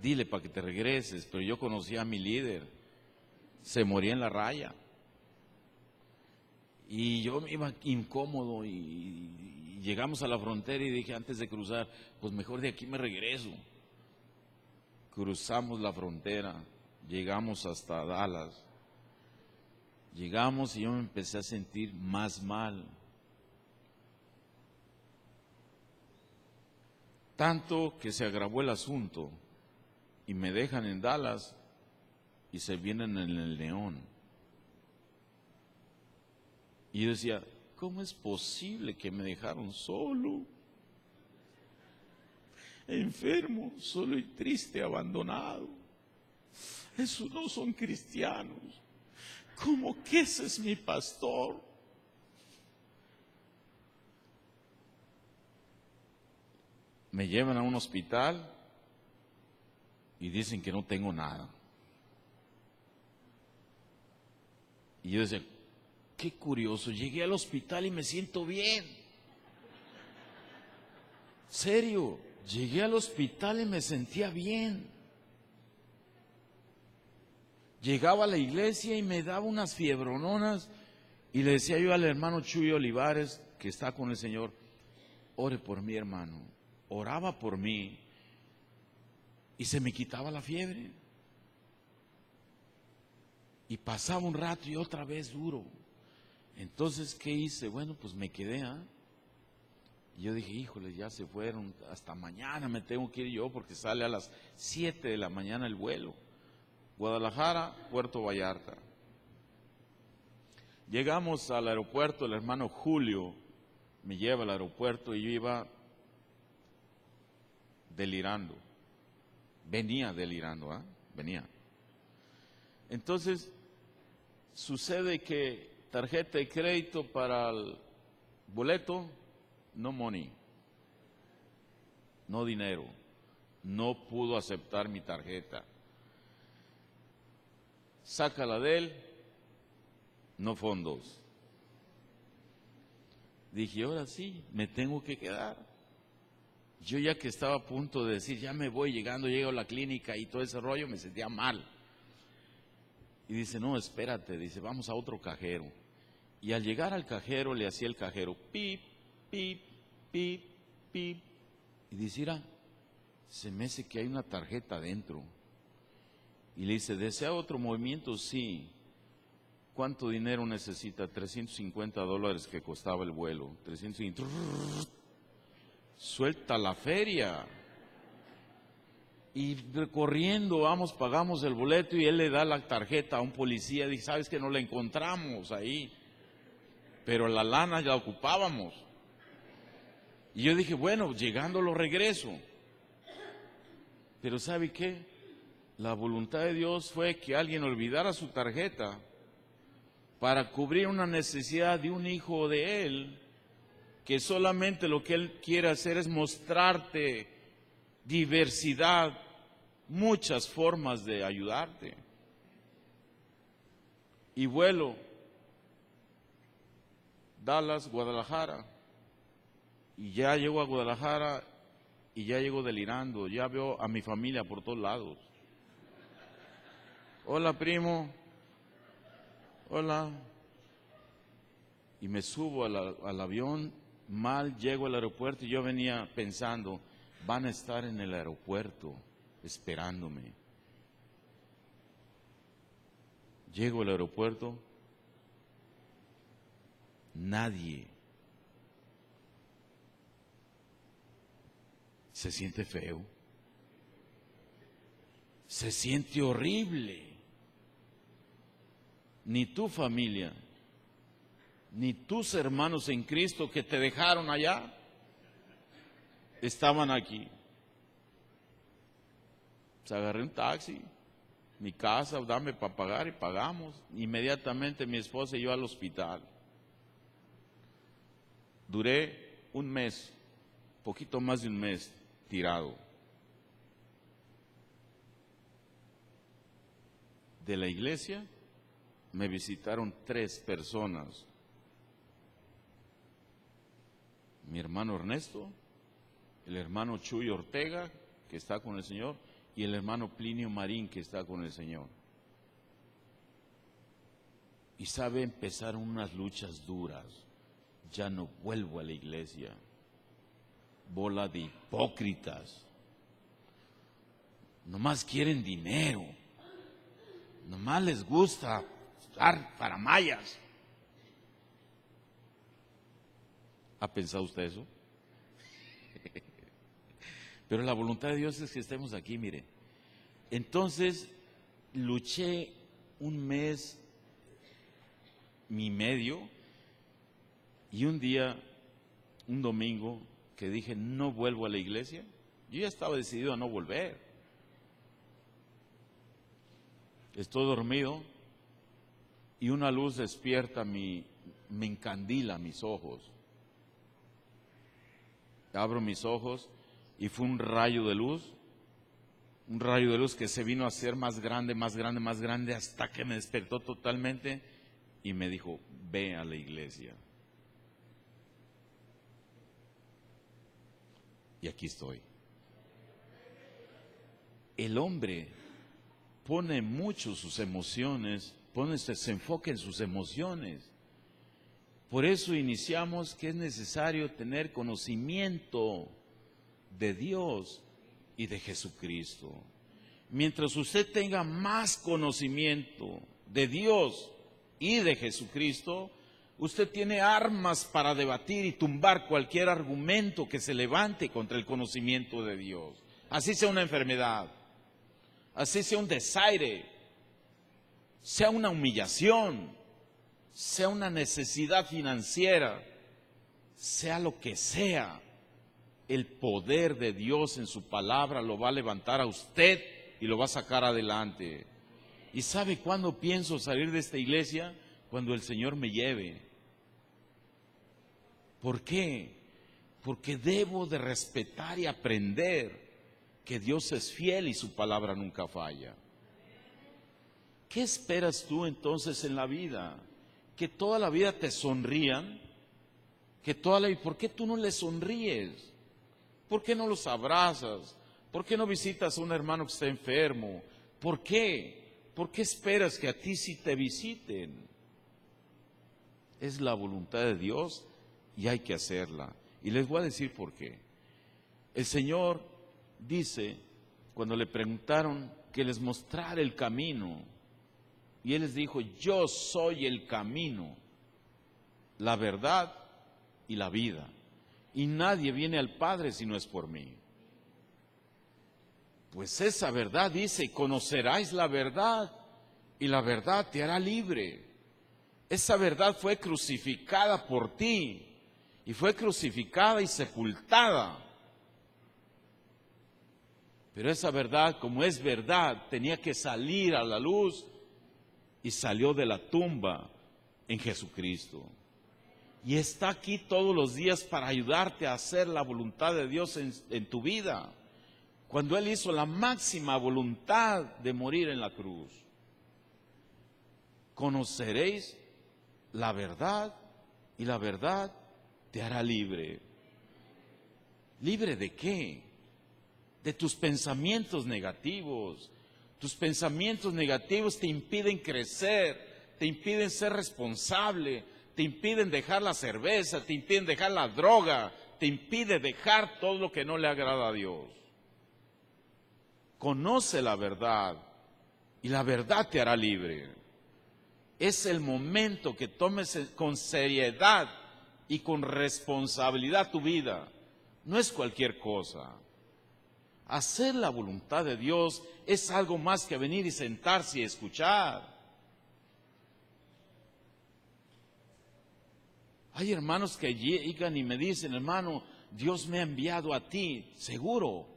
Dile para que te regreses. Pero yo conocía a mi líder. Se moría en la raya. Y yo me iba incómodo y llegamos a la frontera y dije, antes de cruzar, pues mejor de aquí me regreso. Cruzamos la frontera, llegamos hasta Dallas. Llegamos y yo me empecé a sentir más mal. Tanto que se agravó el asunto y me dejan en Dallas y se vienen en el León. Y yo decía, ¿cómo es posible que me dejaron solo? Enfermo, solo y triste, abandonado. Esos no son cristianos. ¿Cómo que ese es mi pastor? Me llevan a un hospital y dicen que no tengo nada. Y yo decía, qué curioso, llegué al hospital y me siento bien. Serio, llegué al hospital y me sentía bien. Llegaba a la iglesia y me daba unas fiebrononas y le decía yo al hermano Chuy Olivares, que está con el Señor, ore por mí, hermano. Oraba por mí y se me quitaba la fiebre. Y pasaba un rato y otra vez duro. Entonces, ¿qué hice? Bueno, pues me quedé, Y yo dije, híjole, ya se fueron, hasta mañana me tengo que ir yo porque sale a las 7 de la mañana el vuelo. Guadalajara, Puerto Vallarta. Llegamos al aeropuerto, el hermano Julio me lleva al aeropuerto y yo iba delirando. Venía delirando, venía. Entonces, sucede que tarjeta de crédito para el boleto, no money, no dinero, no pudo aceptar mi tarjeta. Sácala de él, no fondos. Dije, ahora sí, me tengo que quedar. Yo ya que estaba a punto de decir, ya me voy llegando, llego a la clínica y todo ese rollo, me sentía mal. Y dice, no, espérate, dice, vamos a otro cajero. Y al llegar al cajero, le hacía el cajero, pip, pip, pip, pip. Y dice, mira, se me hace que hay una tarjeta adentro. Y le dice, ¿desea otro movimiento? Sí. ¿Cuánto dinero necesita? $350 que costaba el vuelo. 350. Suelta la feria. Y corriendo, vamos, pagamos el boleto y él le da la tarjeta a un policía. Dice, ¿sabes que no la encontramos ahí? Pero la lana ya la ocupábamos. Y yo dije, bueno, llegando lo regreso. Pero ¿sabe qué? La voluntad de Dios fue que alguien olvidara su tarjeta para cubrir una necesidad de un hijo de él, que solamente lo que él quiere hacer es mostrarte diversidad, muchas formas de ayudarte. Y vuelo, Dallas, Guadalajara, y ya llego a Guadalajara y ya llego delirando, ya veo a mi familia por todos lados. Hola, primo. Hola. Y me subo al avión, mal llego al aeropuerto y yo venía pensando, van a estar en el aeropuerto esperándome. Llego al aeropuerto, nadie. se siente feo, se siente horrible. Ni tu familia, ni tus hermanos en Cristo que te dejaron allá, estaban aquí. Pues agarré un taxi, mi casa, dame para pagar y pagamos. Inmediatamente mi esposa y yo al hospital. Duré un mes, poquito más de un mes, tirado. De la iglesia me visitaron 3 personas. Mi hermano Ernesto, el hermano Chuy Ortega, que está con el Señor, y el hermano Plinio Marín, que está con el Señor. Y sabe, empezaron unas luchas duras. Ya no vuelvo a la iglesia. Bola de hipócritas. Nomás quieren dinero. Nomás les gusta dar para mayas. ¿Ha pensado usted eso? Pero la voluntad de Dios es que estemos aquí, mire. Entonces, luché un mes y medio, y un día, un domingo, que dije, no vuelvo a la iglesia. Yo ya estaba decidido a no volver. Estoy dormido y una luz despierta, me encandila mis ojos. Abro mis ojos y fue un rayo de luz que se vino a hacer más grande, más grande, más grande, hasta que me despertó totalmente y me dijo, ve a la iglesia. Y aquí estoy. El hombre pone mucho sus emociones, se enfoca en sus emociones. Por eso iniciamos que es necesario tener conocimiento de Dios y de Jesucristo. Mientras usted tenga más conocimiento de Dios y de Jesucristo, usted tiene armas para debatir y tumbar cualquier argumento que se levante contra el conocimiento de Dios. Así sea una enfermedad, así sea un desaire, sea una humillación, sea una necesidad financiera, sea lo que sea, el poder de Dios en su palabra lo va a levantar a usted y lo va a sacar adelante. ¿Y sabe cuándo pienso salir de esta iglesia? Cuando el Señor me lleve. ¿Por qué? Porque debo de respetar y aprender que Dios es fiel y su palabra nunca falla. ¿Qué esperas tú entonces en la vida? ¿Que toda la vida te sonrían? ¿Por qué tú no les sonríes? ¿Por qué no los abrazas? ¿Por qué no visitas a un hermano que está enfermo? ¿Por qué? ¿Por qué esperas que a ti sí te visiten? Es la voluntad de Dios y hay que hacerla. Y les voy a decir por qué. El Señor dice, cuando le preguntaron que les mostrara el camino, y Él les dijo, yo soy el camino, la verdad y la vida. Y nadie viene al Padre si no es por mí. Pues esa verdad dice, conoceráis la verdad y la verdad te hará libre. Esa verdad fue crucificada por ti y fue crucificada y sepultada. Pero esa verdad, como es verdad, tenía que salir a la luz y salió de la tumba en Jesucristo. Y está aquí todos los días para ayudarte a hacer la voluntad de Dios en tu vida. Cuando Él hizo la máxima voluntad de morir en la cruz. Conoceréis la verdad y la verdad te hará libre. ¿Libre de qué? De tus pensamientos negativos. Tus pensamientos negativos te impiden crecer, te impiden ser responsable, te impiden dejar la cerveza, te impiden dejar la droga, te impide dejar todo lo que no le agrada a Dios. Conoce la verdad y la verdad te hará libre. Es el momento que tomes con seriedad y con responsabilidad tu vida. No es cualquier cosa. Hacer la voluntad de Dios es algo más que venir y sentarse y escuchar. Hay hermanos que llegan y me dicen, hermano, Dios me ha enviado a ti, seguro.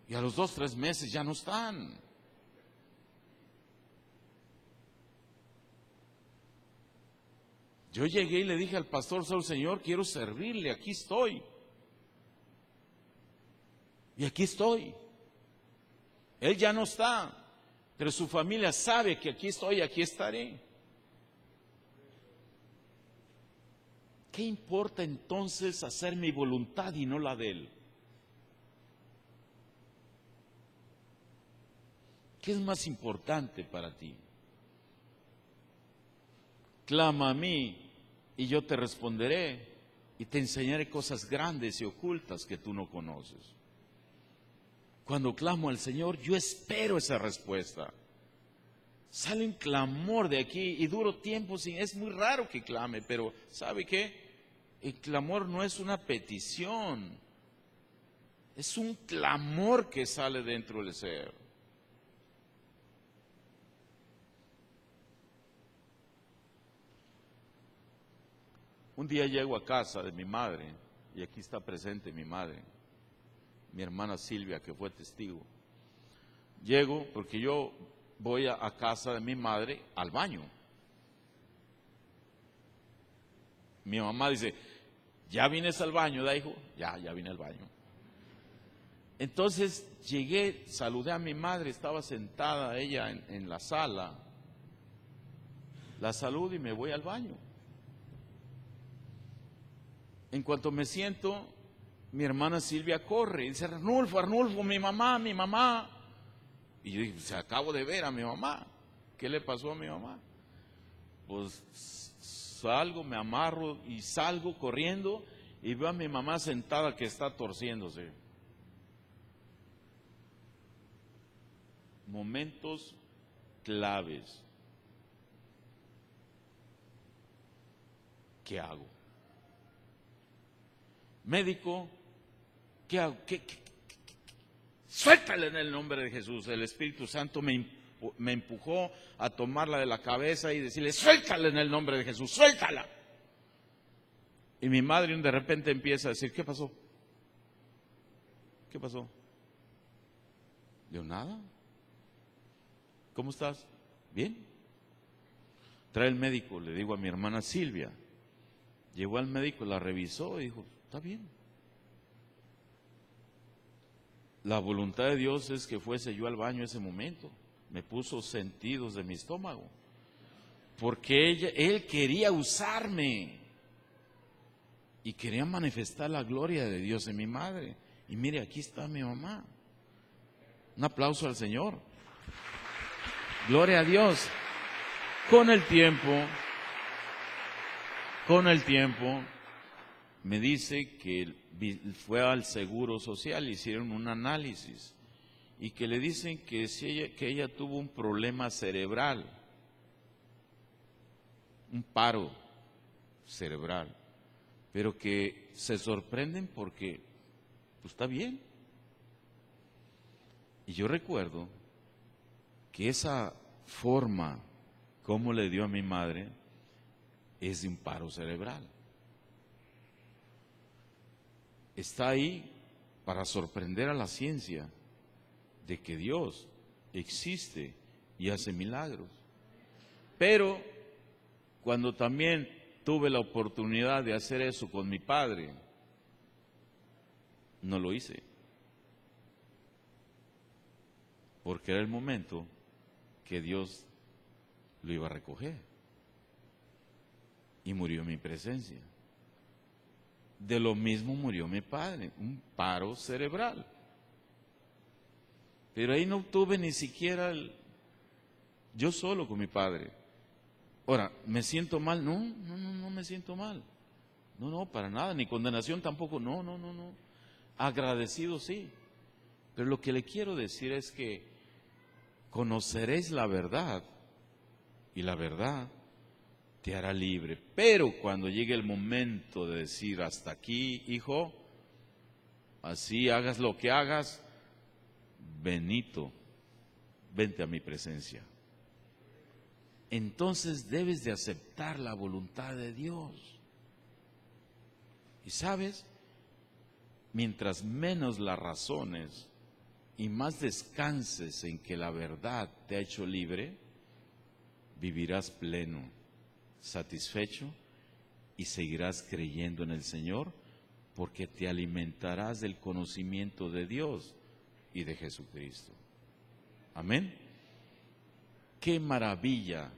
Y a los 2, 3 meses ya no están. Yo llegué y le dije al pastor Saúl, Señor, quiero servirle, aquí estoy. Y aquí estoy. Él ya no está, pero su familia sabe que aquí estoy y aquí estaré. ¿Qué importa entonces hacer mi voluntad y no la de Él? ¿Qué es más importante para ti? Clama a mí y yo te responderé y te enseñaré cosas grandes y ocultas que tú no conoces. Cuando clamo al Señor, yo espero esa respuesta. Sale un clamor de aquí y duro tiempo sin... Es muy raro que clame, pero ¿sabe qué? El clamor no es una petición, es un clamor que sale dentro del ser. Un día llego a casa de mi madre, y aquí está presente mi madre, mi hermana Silvia, que fue testigo. Llego porque yo voy a casa de mi madre al baño. Mi mamá dice, ¿ya vienes al baño, da hijo? Ya vine al baño. Entonces llegué, saludé a mi madre, estaba sentada ella en la sala. La saludo y me voy al baño. En cuanto me siento, mi hermana Silvia corre y dice, Arnulfo, mi mamá. Y yo dije, pues acabo de ver a mi mamá. ¿Qué le pasó a mi mamá? Pues salgo, me amarro y salgo corriendo y veo a mi mamá sentada que está torciéndose. Momentos claves. ¿Qué hago? Médico, ¿qué hago? Suéltale en el nombre de Jesús. El Espíritu Santo me empujó a tomarla de la cabeza y decirle, suéltala en el nombre de Jesús, suéltala. Y mi madre de repente empieza a decir, ¿qué pasó? ¿Qué pasó? Yo, nada. ¿Cómo estás? Bien. Trae el médico, le digo a mi hermana Silvia. Llegó al médico, la revisó y dijo, está bien. La voluntad de Dios es que fuese yo al baño ese momento. Me puso sentidos de mi estómago. Porque Él quería usarme. Y quería manifestar la gloria de Dios en mi madre. Y mire, aquí está mi mamá. Un aplauso al Señor. Gloria a Dios. Con el tiempo, me dice que fue al Seguro Social, hicieron un análisis y que le dicen que ella tuvo un problema cerebral, un paro cerebral, pero que se sorprenden porque pues, está bien. Y yo recuerdo que esa forma como le dio a mi madre es de un paro cerebral. Está ahí para sorprender a la ciencia de que Dios existe y hace milagros. Pero cuando también tuve la oportunidad de hacer eso con mi padre, no lo hice. Porque era el momento que Dios lo iba a recoger. Y murió en mi presencia. De lo mismo murió mi padre, un paro cerebral. Pero ahí no tuve ni siquiera yo solo con mi padre. Ahora, ¿me siento mal? No me siento mal. No, para nada, ni condenación tampoco, no. Agradecido sí. Pero lo que le quiero decir es que conoceréis la verdad y la verdad te hará libre. Pero cuando llegue el momento de decir hasta aquí, hijo, Así hagas lo que hagas, Benito, vente a mi presencia. Entonces debes de aceptar la voluntad de Dios. Y sabes, mientras menos la razones y más descanses en que la verdad te ha hecho libre, vivirás pleno, satisfecho y seguirás creyendo en el Señor, porque te alimentarás del conocimiento de Dios y de Jesucristo. Amén. Qué maravilla,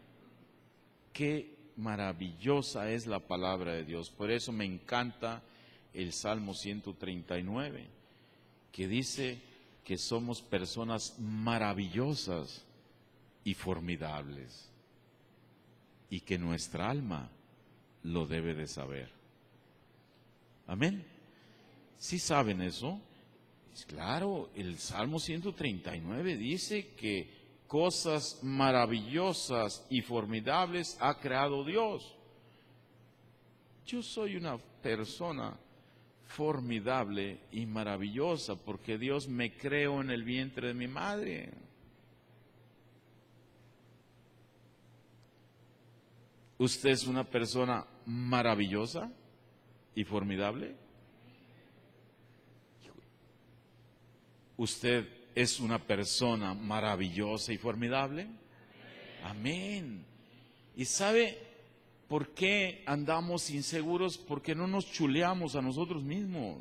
qué maravillosa es la palabra de Dios. Por eso me encanta el Salmo 139, que dice que somos personas maravillosas y formidables, y que nuestra alma lo debe de saber. Amén. ¿Sí saben eso? Claro, el Salmo 139 dice que cosas maravillosas y formidables ha creado Dios. Yo soy una persona formidable y maravillosa porque Dios me creó en el vientre de mi madre. ¿Usted es una persona maravillosa y formidable? ¿Usted es una persona maravillosa y formidable? Amén. ¿Y sabe por qué andamos inseguros? Porque no nos chuleamos a nosotros mismos.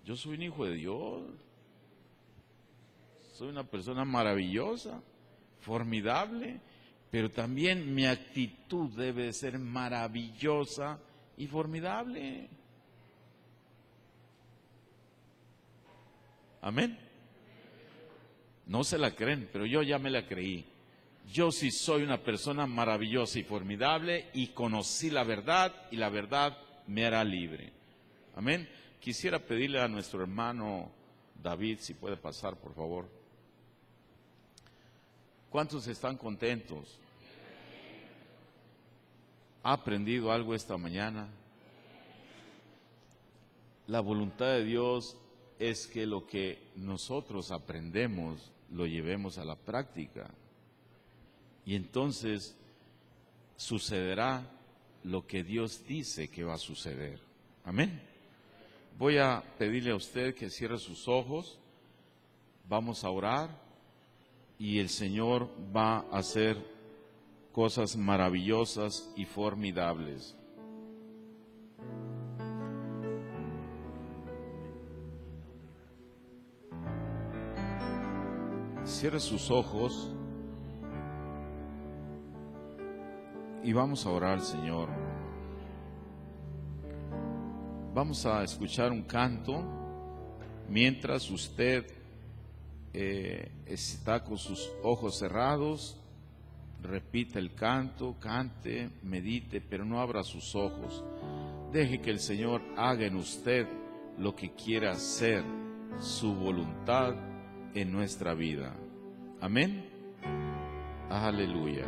Yo soy un hijo de Dios. Soy una persona maravillosa, formidable, pero también mi actitud debe de ser maravillosa y formidable. Amén. No se la creen, pero yo ya me la creí. Yo sí soy una persona maravillosa y formidable y conocí la verdad y la verdad me hará libre. Amén. Quisiera pedirle a nuestro hermano David si puede pasar, por favor. ¿Cuántos están contentos? ¿Ha aprendido algo esta mañana? La voluntad de Dios es que lo que nosotros aprendemos lo llevemos a la práctica. Y entonces sucederá lo que Dios dice que va a suceder. Amén. Voy a pedirle a usted que cierre sus ojos. Vamos a orar y el Señor va a hacer cosas maravillosas y formidables. Cierre sus ojos y vamos a orar al Señor. Vamos a escuchar un canto mientras usted está con sus ojos cerrados. Repita el canto, cante, medite, pero no abra sus ojos. Deje que el Señor haga en usted lo que quiera hacer, su voluntad en nuestra vida. Amén. Aleluya.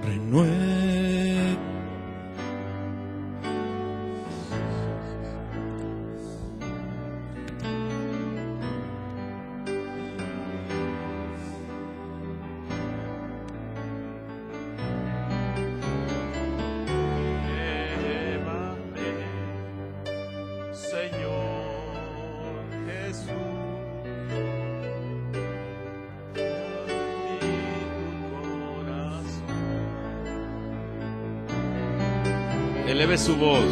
Renueve. Eleve su voz.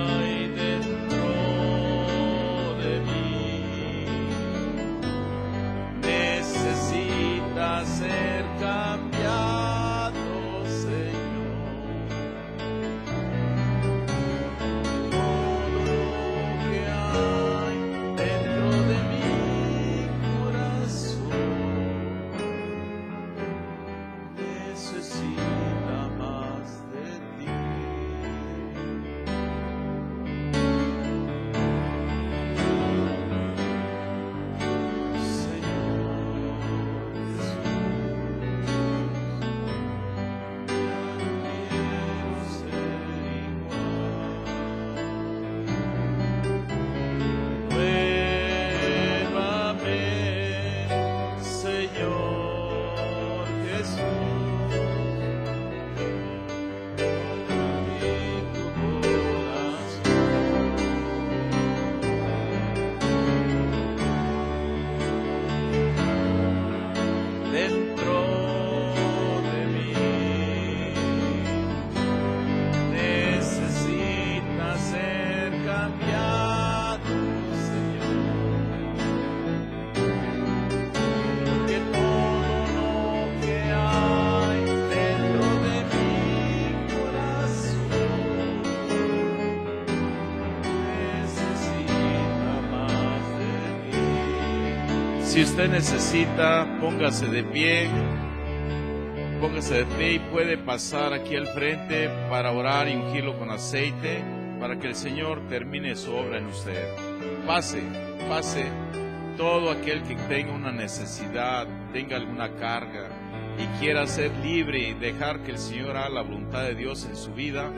Hay dentro de mí, necesita ser cambiado, Señor. Todo lo que hay dentro de mi corazón necesita más de ti. Si usted necesita, póngase de pie y puede pasar aquí al frente para orar y ungirlo con aceite para que el Señor termine su obra en usted. Pase. Todo aquel que tenga una necesidad, tenga alguna carga y quiera ser libre y dejar que el Señor haga la voluntad de Dios en su vida,